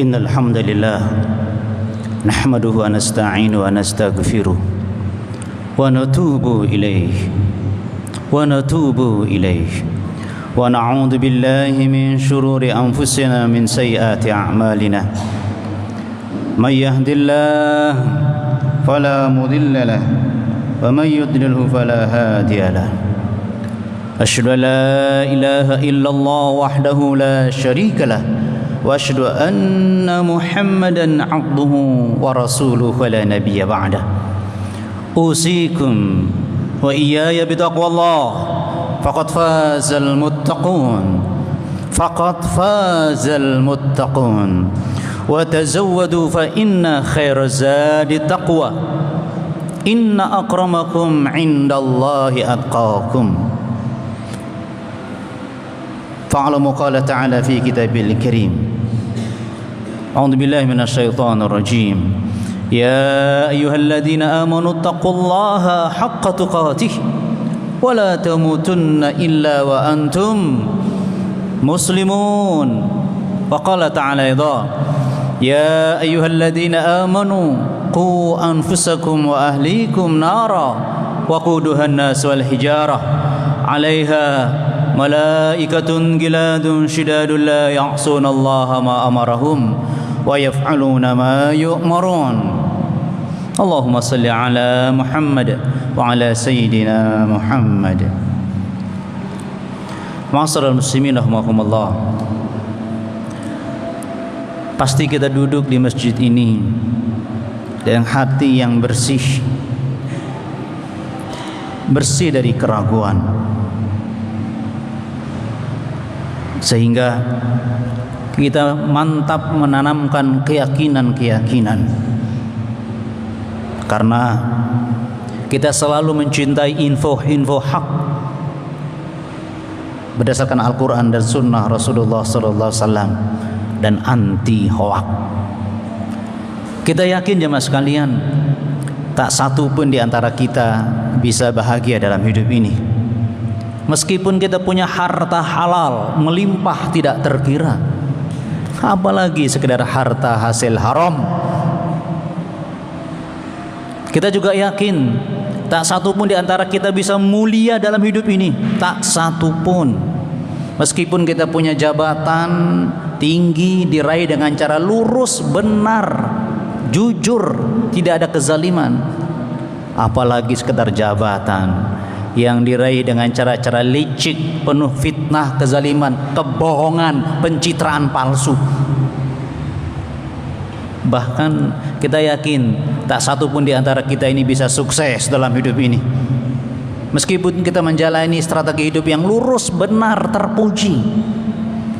إن الحمد لله نحمده ونستعينه ونستغفره ونتوب إليه ونعوذ بالله من شرور أنفسنا من سيئات أعمالنا من يهد الله فلا مضل له ومن يضلله فلا هادي له أشهد أن لا إله إلا الله وحده لا شريك له وأشهد أن محمدا عبده ورسوله ولا نبي بعده أوصيكم وإياي بتقوى الله فقد فاز المتقون وتزودوا فإن خير الزاد التقوى إن أكرمكم عند الله أتقاكم فاعلموا قال تعالى في كتابه الكريم أعوذ بالله من الشيطان الرجيم يا أيها الذين آمنوا اتقوا الله حق تقاته ولا تموتن إلا وأنتم مسلمون وقال تعالى أيضا يا أيها الذين آمنوا قوا أنفسكم وأهليكم نارا وقودها الناس والحجارة عليها ملائكة غلاظ شداد لا يعصون الله ما أمرهم ويفعلون ما يؤمرون اللهم صل على محمد وعلى سيدنا محمد. Ma'asyiral muslimin rahimakumullah. Pasti kita duduk di masjid ini dengan hati yang bersih dari keraguan, sehingga kita mantap menanamkan keyakinan karena kita selalu mencintai info hak berdasarkan Al-Quran dan Sunnah Rasulullah SAW dan anti hoak. Kita yakin jemaah sekalian, tak satu pun di antara kita bisa bahagia dalam hidup ini. Meskipun kita punya harta halal melimpah tidak terkira, apalagi sekedar harta hasil haram. Kita juga yakin tak satu pun di antara kita bisa mulia dalam hidup ini, tak satu pun. Meskipun kita punya jabatan tinggi diraih dengan cara lurus, benar, jujur, tidak ada kezaliman, apalagi sekedar jabatan yang diraih dengan cara-cara licik, penuh fitnah, kezaliman, kebohongan, pencitraan palsu. Bahkan kita yakin tak satu pun di antara kita ini bisa sukses dalam hidup ini, meskipun kita menjalani strategi hidup yang lurus, benar, terpuji,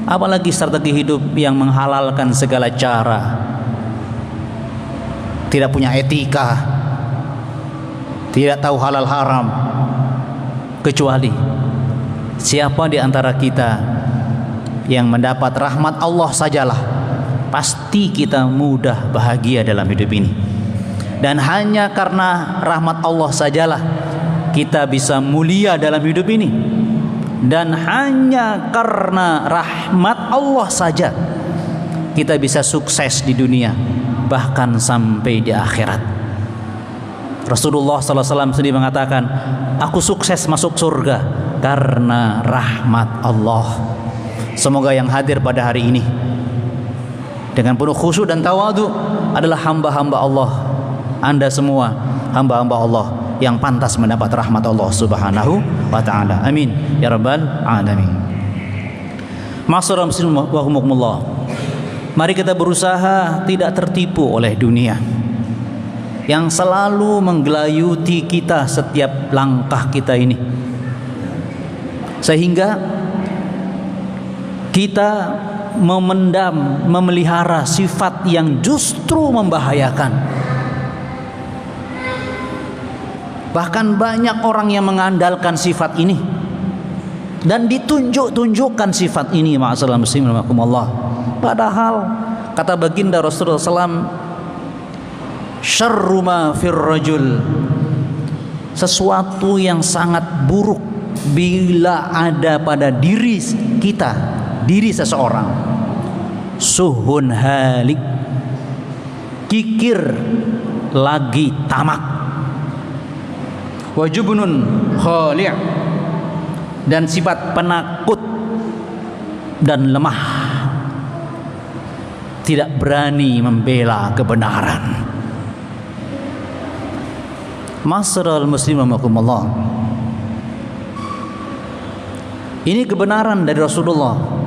apalagi strategi hidup yang menghalalkan segala cara, tidak punya etika, tidak tahu halal haram. Kecuali siapa di antara kita yang mendapat rahmat Allah sajalah, pasti kita mudah bahagia dalam hidup ini. Dan hanya karena rahmat Allah sajalah kita bisa mulia dalam hidup ini. Dan hanya karena rahmat Allah saja kita bisa sukses di dunia, bahkan sampai di akhirat. Rasulullah SAW sendiri mengatakan, aku sukses masuk surga karena rahmat Allah. Semoga yang hadir pada hari ini dengan penuh khusyuk dan tawadhu adalah hamba-hamba Allah. Anda semua hamba-hamba Allah yang pantas mendapat rahmat Allah Subhanahu wa ta'ala. Amin ya rabbal alamin. Ma'asyiral muslimin wa rahimakumullah. Mari kita berusaha tidak tertipu oleh dunia yang selalu menggelayuti kita setiap langkah kita ini, sehingga kita memendam, memelihara sifat yang justru membahayakan. Bahkan banyak orang yang mengandalkan sifat ini dan ditunjuk-tunjukkan sifat ini, ma'asyiral muslimin rahimakumullah. Padahal kata baginda Rasulullah SAW, syarru ma fir rajul, sesuatu yang sangat buruk bila ada pada diri kita, diri seseorang, suhun halik, kikir lagi tamak, wajubnun khali', dan sifat penakut dan lemah, tidak berani membela kebenaran. Ma'asyiral muslimin rahimakumullah, ini kebenaran dari Rasulullah.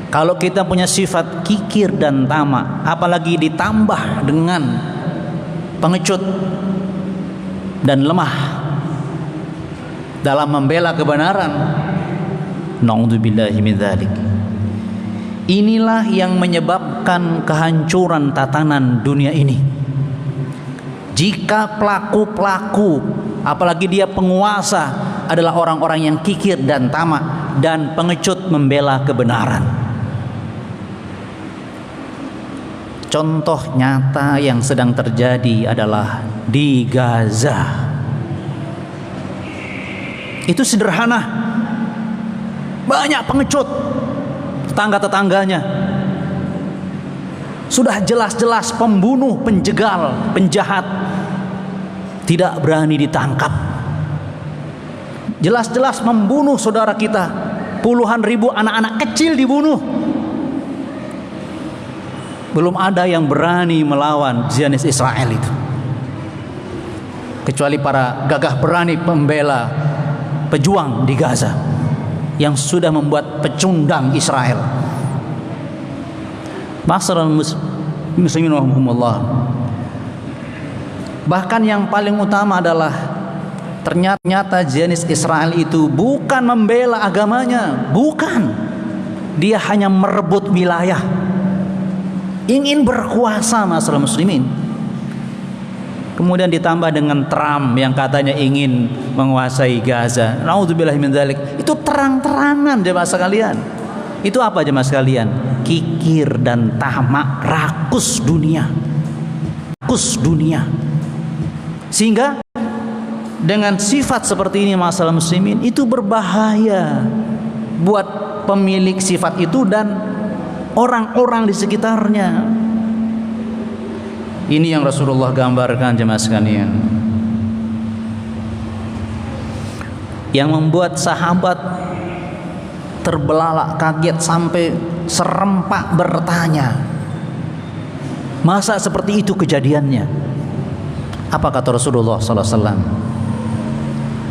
Kalau kita punya sifat kikir dan tamak, apalagi ditambah dengan pengecut dan lemah dalam membela kebenaran, na'udzubillahi min dzalik. Inilah yang menyebabkan kehancuran tatanan dunia ini. Jika pelaku-pelaku, apalagi dia penguasa, adalah orang-orang yang kikir dan tamak dan pengecut membela kebenaran. Contoh nyata yang sedang terjadi adalah di Gaza. Itu sederhana, banyak pengecut tetangga-tetangganya, sudah jelas-jelas pembunuh, penjegal, penjahat, tidak berani ditangkap. Jelas-jelas membunuh saudara kita, puluhan ribu anak-anak kecil dibunuh. Belum ada yang berani melawan Zionis Israel itu, kecuali para gagah berani pembela pejuang di Gaza yang sudah membuat pecundang Israel. Ma'asyiral muslimin rahimakumullah. Bahkan yang paling utama adalah ternyata Zionis Israel itu bukan membela agamanya, bukan. Dia hanya merebut wilayah, ingin berkuasa, ma'asyiral muslimin. Kemudian ditambah dengan Trump yang katanya ingin menguasai Gaza. Na'udzubillahi min dzalik. Itu terang-terangan jemaah sekalian. Itu apa jemaah sekalian? Kikir dan tamak, rakus dunia. Rakus dunia. Sehingga dengan sifat seperti ini, ma'asyiral muslimin, itu berbahaya buat pemilik sifat itu dan orang-orang di sekitarnya. Ini yang Rasulullah gambarkan jemaah sekalian, yang membuat sahabat terbelalak kaget sampai serempak bertanya, masa seperti itu kejadiannya? Apa kata Rasulullah sallallahu alaihi wasallam?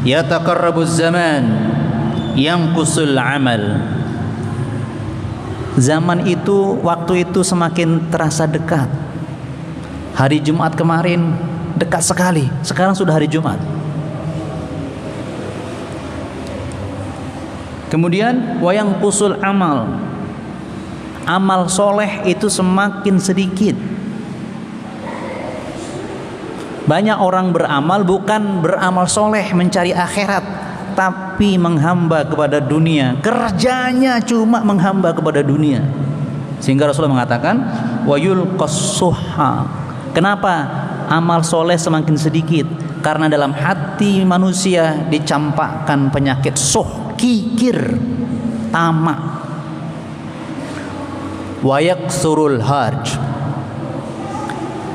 Yataqarrabuz zaman yanqusul amal. Zaman itu, waktu itu semakin terasa dekat. Hari Jumat kemarin dekat sekali, sekarang sudah hari Jumat. Kemudian wayang kusul amal, amal soleh itu semakin sedikit. Banyak orang beramal bukan beramal soleh mencari akhirat, tapi menghamba kepada dunia. Kerjanya cuma menghamba kepada dunia. Sehingga Rasulullah mengatakan wayul qassuha. Kenapa amal soleh semakin sedikit? Karena dalam hati manusia dicampakkan penyakit suh, kikir, tamak. Wayaksurul harj.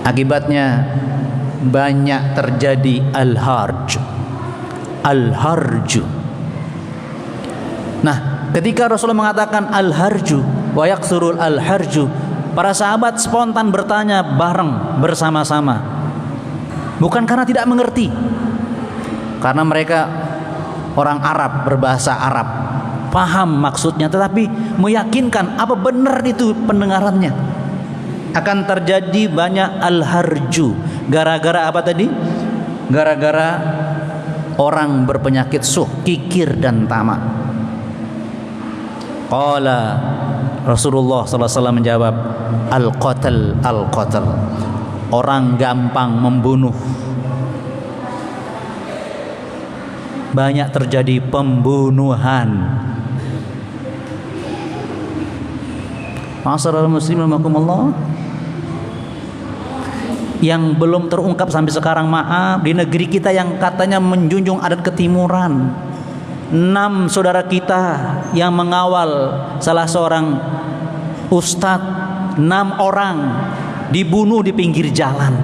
Akibatnya banyak terjadi al-harj. Al-harju. Nah, ketika Rasulullah mengatakan al-harju wa yaksurul al-harju, para sahabat spontan bertanya bareng bersama-sama. Bukan karena tidak mengerti, karena mereka orang Arab, berbahasa Arab, paham maksudnya, tetapi meyakinkan apa benar itu pendengarannya. Akan terjadi banyak al-harju. Gara-gara apa tadi? Gara-gara orang berpenyakit suh, kikir dan tamak. Qala Rasulullah SAW menjawab, al-qatl, al-qatl. Orang gampang membunuh. Banyak terjadi pembunuhan. Ma'asyiral muslimin rahimakumullah. Yang belum terungkap sampai sekarang, maaf, di negeri kita yang katanya menjunjung adat ketimuran, 6 saudara kita yang mengawal salah seorang Ustadz, 6 orang dibunuh di pinggir jalan.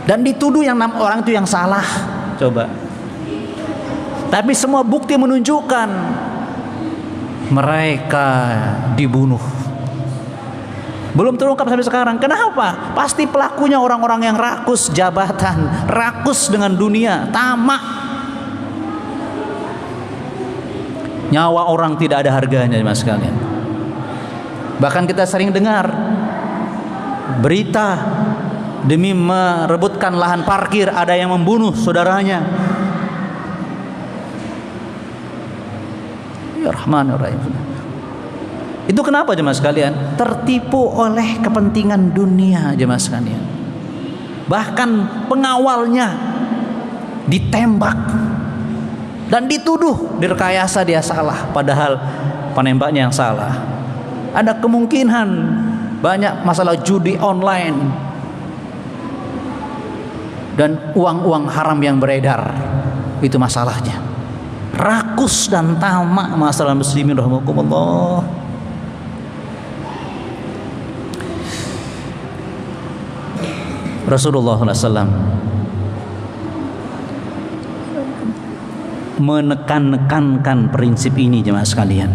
Dan dituduh yang 6 orang itu yang salah. Coba. Tapi semua bukti menunjukkan mereka dibunuh. Belum terungkap sampai sekarang. Kenapa? Pasti pelakunya orang-orang yang rakus jabatan, rakus dengan dunia, tamak. Nyawa orang tidak ada harganya, mas sekalian. Bahkan kita sering dengar berita, demi merebutkan lahan parkir ada yang membunuh saudaranya. Ya Rahman ya Rahim. Itu kenapa jemaah sekalian? Tertipu oleh kepentingan dunia jemaah sekalian. Bahkan pengawalnya ditembak dan dituduh direkayasa dia salah, padahal penembaknya yang salah. Ada kemungkinan banyak masalah judi online dan uang-uang haram yang beredar. Itu masalahnya. Rakus dan tamak masalah muslimin rahimakumullah. Rasulullah SAW menekankan prinsip ini jemaah sekalian.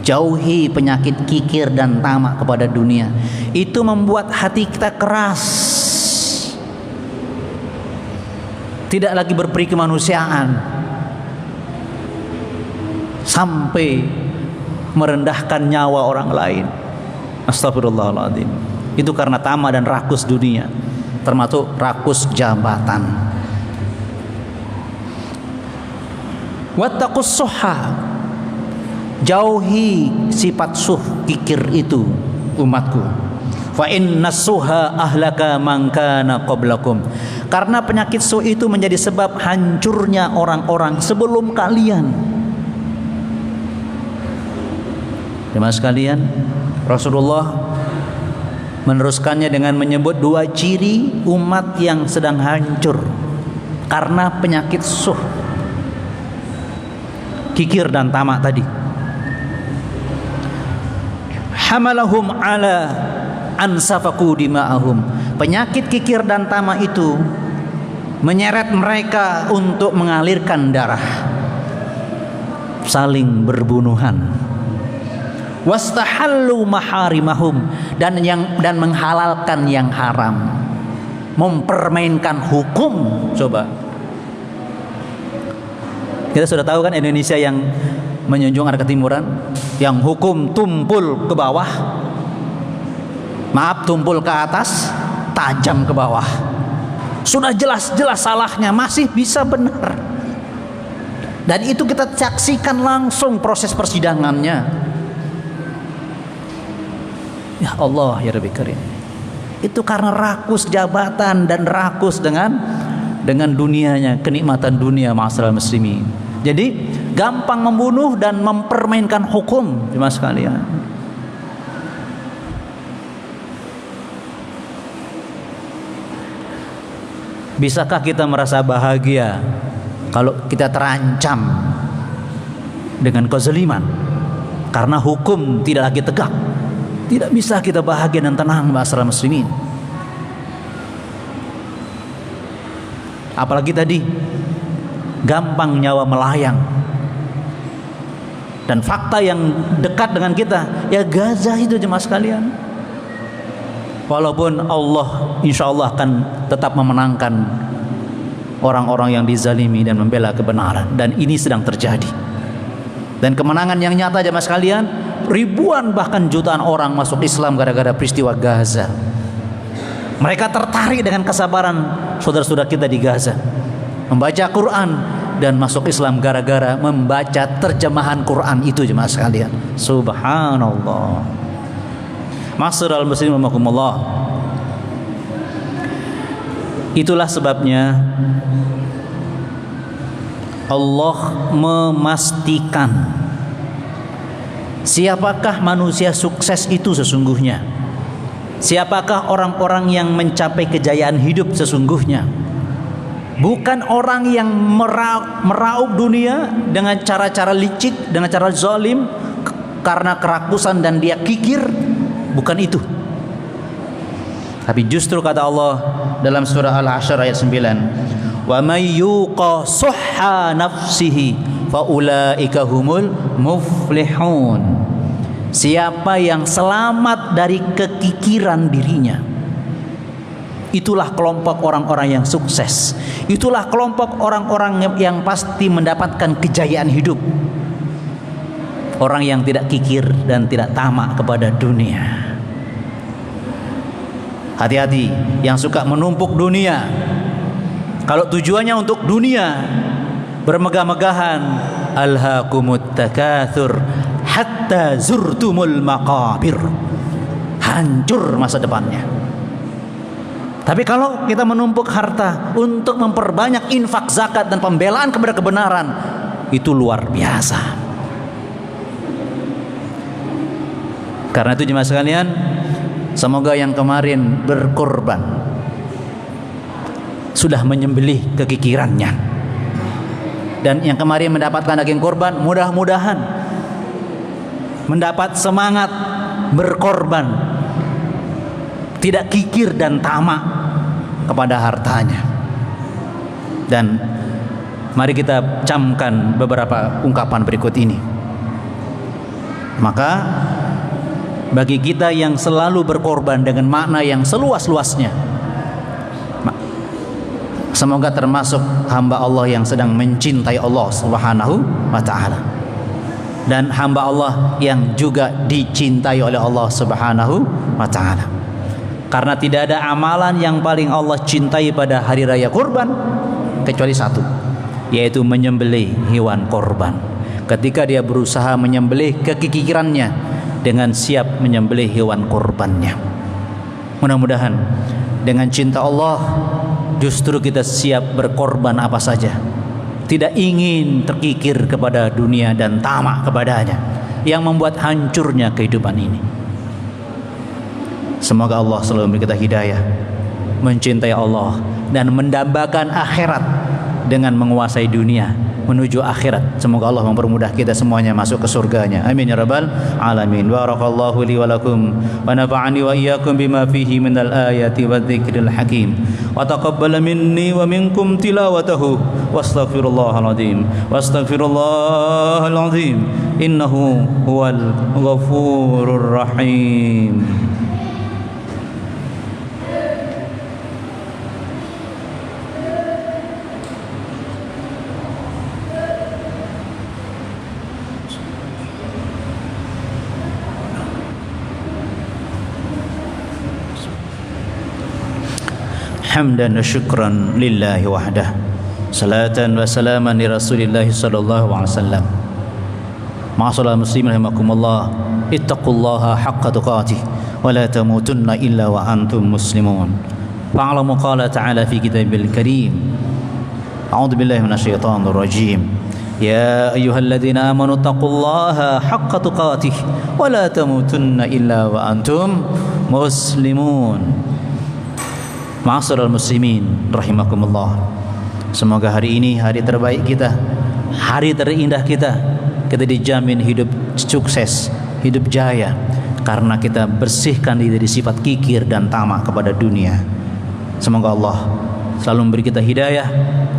Jauhi penyakit kikir dan tamak kepada dunia. Itu membuat hati kita keras, tidak lagi berperi kemanusiaan, sampai merendahkan nyawa orang lain. Astagfirullahaladzim. Itu karena tamak dan rakus dunia, termasuk rakus jabatan. Wattaqus suhha. Jauhi sifat suh, kikir itu umatku. Fa inna suha ahlaka man kana qablakum. Karena penyakit suh itu menjadi sebab hancurnya orang-orang sebelum kalian. Jemaah sekalian, Rasulullah meneruskannya dengan menyebut 2 ciri umat yang sedang hancur karena penyakit suh, kikir dan tamak tadi. Hamalahum ala ansafaku dima'ahum. Penyakit kikir dan tamak itu menyeret mereka untuk mengalirkan darah, saling berbunuhan. Wastahallu maharimahum, dan menghalalkan yang haram, mempermainkan hukum. Coba, kita sudah tahu kan Indonesia yang menjunjung anak ketimuran, yang hukum tumpul ke bawah, maaf, tumpul ke atas, tajam ke bawah. Sudah jelas-jelas salahnya, masih bisa benar. Dan itu kita saksikan langsung proses persidangannya. Ya Allah ya Rabbi Karim. Itu karena rakus jabatan dan rakus dengan dunianya, kenikmatan dunia ma'asyiral muslimin. Jadi gampang membunuh dan mempermainkan hukum jemaah sekalian. Bisakah kita merasa bahagia kalau kita terancam dengan kezaliman karena hukum tidak lagi tegak? Tidak bisa kita bahagia dan tenang ma'asyiral muslimin. Apalagi tadi gampang nyawa melayang. Dan fakta yang dekat dengan kita, ya Gaza itu jemaah sekalian. Walaupun Allah insya Allah akan tetap memenangkan orang-orang yang dizalimi dan membela kebenaran, dan ini sedang terjadi. Dan kemenangan yang nyata jemaah sekalian, ribuan bahkan jutaan orang masuk Islam gara-gara peristiwa Gaza. Mereka tertarik dengan kesabaran saudara-saudara kita di Gaza, membaca Quran dan masuk Islam gara-gara membaca terjemahan Quran itu jemaah sekalian. Subhanallah. Ma'asyiral muslimin rahimakumullah. Itulah sebabnya Allah memastikan siapakah manusia sukses itu sesungguhnya, siapakah orang-orang yang mencapai kejayaan hidup sesungguhnya. Bukan orang yang meraup dunia dengan cara-cara licik, dengan cara zalim, karena kerakusan dan dia kikir, bukan itu. Tapi justru kata Allah dalam surah Al-Hasyr ayat 9, wa may yuqa suhha nafsihi fa ulaika humul muflihun. Siapa yang selamat dari kekikiran dirinya, itulah kelompok orang-orang yang sukses. Itulah kelompok orang-orang yang pasti mendapatkan kejayaan hidup. Orang yang tidak kikir dan tidak tamak kepada dunia. Hati-hati yang suka menumpuk dunia. Kalau tujuannya untuk dunia, bermegah-megahan, alhaakumut takatsur hatta zurtumul maqabir. Hancur masa depannya. Tapi kalau kita menumpuk harta untuk memperbanyak infak, zakat dan pembelaan kepada kebenaran, itu luar biasa. Karena itu jemaah sekalian, semoga yang kemarin berkorban sudah menyembelih kekikirannya, dan yang kemarin mendapatkan daging korban mudah-mudahan mendapat semangat berkorban, tidak kikir dan tamak kepada hartanya. Dan mari kita camkan beberapa ungkapan berikut ini. Maka bagi kita yang selalu berkorban dengan makna yang seluas-luasnya, semoga termasuk hamba Allah yang sedang mencintai Allah Subhanahu wa ta'ala, dan hamba Allah yang juga dicintai oleh Allah Subhanahu wa ta'ala. Karena tidak ada amalan yang paling Allah cintai pada hari raya kurban kecuali satu, yaitu menyembelih hewan korban. Ketika dia berusaha menyembelih kekikirannya dengan siap menyembelih hewan korbannya. Mudah-mudahan dengan cinta Allah justru kita siap berkorban apa saja, tidak ingin terkikir kepada dunia dan tamak kepadanya yang membuat hancurnya kehidupan ini. Semoga Allah selalu memberi kita hidayah, mencintai Allah dan mendambakan akhirat dengan menguasai dunia menuju akhirat. Semoga Allah mempermudah kita semuanya masuk ke surganya. Amin ya rabbal alamin. Barakallahu li wa lakum wa nafa'ani wa iyyakum bima fihi minal ayati wadh-dhikril hakim. Wa taqabbala minni wa minkum tilawatahu. Wastaghfirullahal azim. Wastaghfirullahal azim. Innahu huwal ghafurur rahim. Hamdan wa syukran lillahi wahdah, salatan wa salaman li rasulillahi sallallahu alaihi wasallam. Ma'asyiral muslimin rahimakumullah, ittaqullaha haqqa tuqatih wa la tamutunna illa wa antum muslimun. Fa'alamu qala ta'ala fi kitabil karim, a'udzu billahi minasyaitonir rajim, ya ayyuhalladzina amanu taqullaha haqqa tuqatih wa la tamutunna illa wa antum muslimun. Ma'asyiral muslimin rahimakumullah, semoga hari ini hari terbaik kita, hari terindah kita. Kita dijamin hidup sukses, hidup jaya, karena kita bersihkan diri dari sifat kikir dan tamak kepada dunia. Semoga Allah selalu memberi kita hidayah,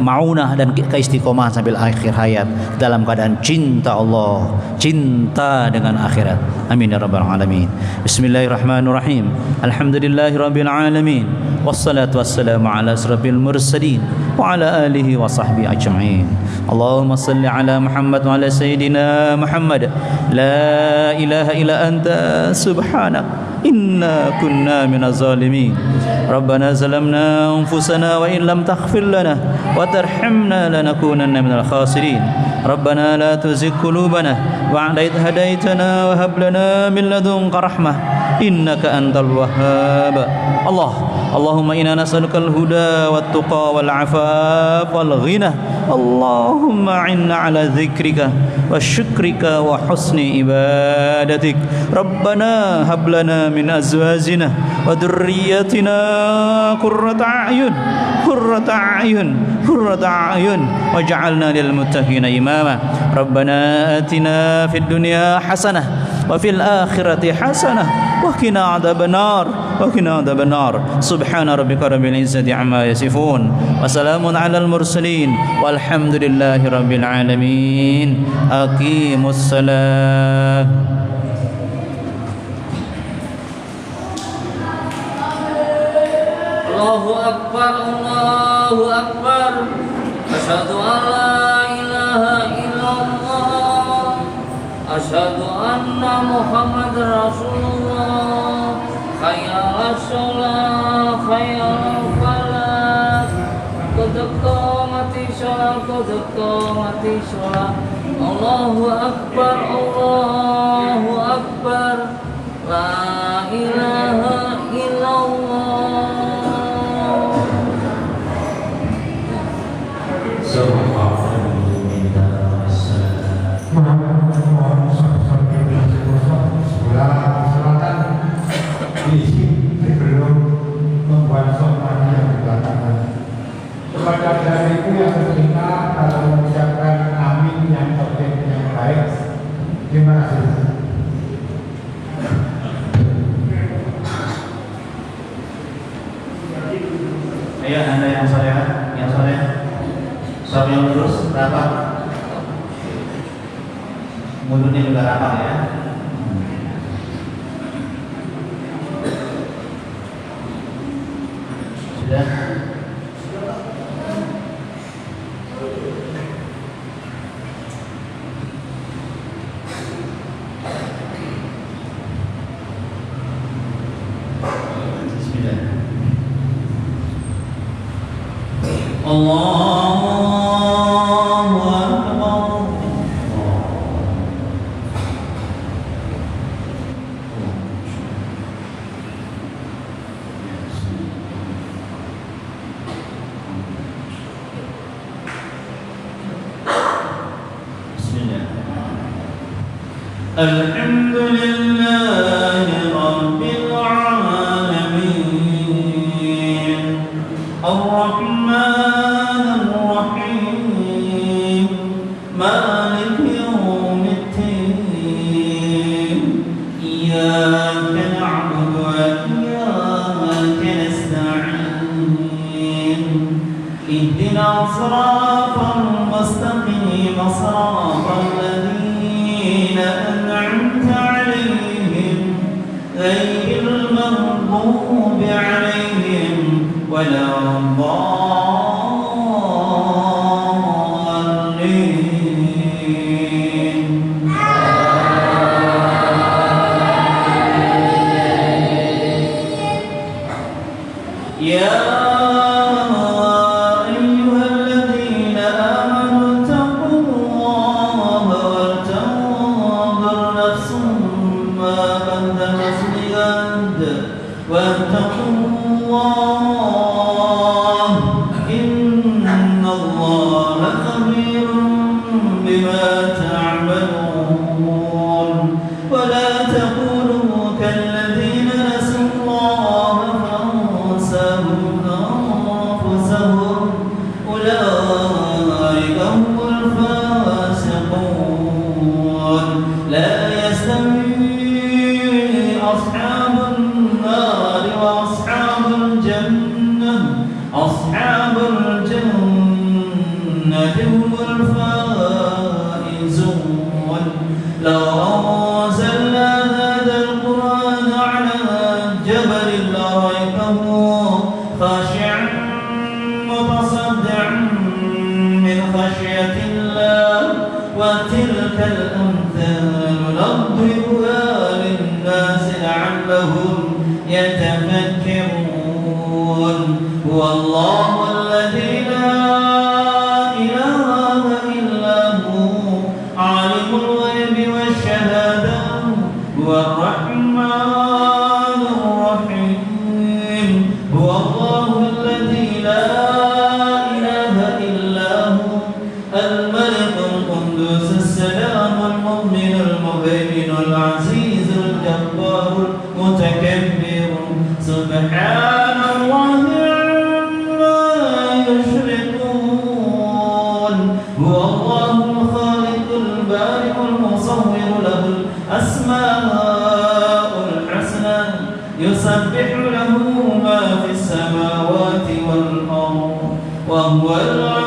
ma'unah dan keistiqomahan sampai akhir hayat dalam keadaan cinta Allah, cinta dengan akhirat. Amin ya rabbal alamin. Bismillahirrahmanirrahim. Alhamdulillahi rabbil alamin. Wassalatu wassalamu ala asrafil mursalin wa ala alihi wa sahbihi ajma'in. Allahumma salli ala Muhammad wa ala sayyidina Muhammad. La ilaha illa anta subhanak inna kunna minaz zalimin. Rabbana zalamna anfusana wa in lam taghfir lana wa tarhamna lanakunanna minal khasirin. Rabbana la tuzigh qulubana ba'da idh hadaitana wa hab lana min ladunka rahmah innaka antal wahhab. Allahumma inna nas'aluka al-huda wat-tuqa wal-'afaf wal-ghina. Allahumma 'inna 'ala dzikrika wa syukrika wa husni ibadatik. Rabbana hab lana min azwajina wa dhurriyyatina qurrata a'yun waj'alna lil muttaqina imama. Rabbana atina fid dunya hasanah wa fil akhirati hasanah wa qina adzabannar. Subhana rabbika rabbil izzati amma yasifun wa salamun alal mursalin walhamdulillahi rabbil alamin. Aqimus salat. Allahu akbar, Allahu akbar. Asyhadu an la ilaha illallah. Asyhadu anna Muhammadar Rasulullah. Hayya 'alas shalah, hayya 'alal falah. Qad qamatis shalah, qad qamatis shalah. Allahu akbar, Allahu akbar. La ilaha illallah. Kepada dariku yang berkita kalau mengucapkan amin yang tertib yang baik. Terima kasih. Ayo anda yang soleh, suami yang lurus, rapat, mulutnya juga rapat ya. Sudah. Allahu Akbar. Bismillah. Alhamdulillahi Rabbil alamin. Ar-Rahman مالك يوم الدين إياك نعبد وإياك نستعين اهدنا الصراط المستقيم صراط الذين أنعمت عليهم غير المغضوب عليهم ولا هو الله الخالق البارئ المصور له الأسماء الأسماء الحسنى يسبح له ما في السماوات والأرض وهو العلي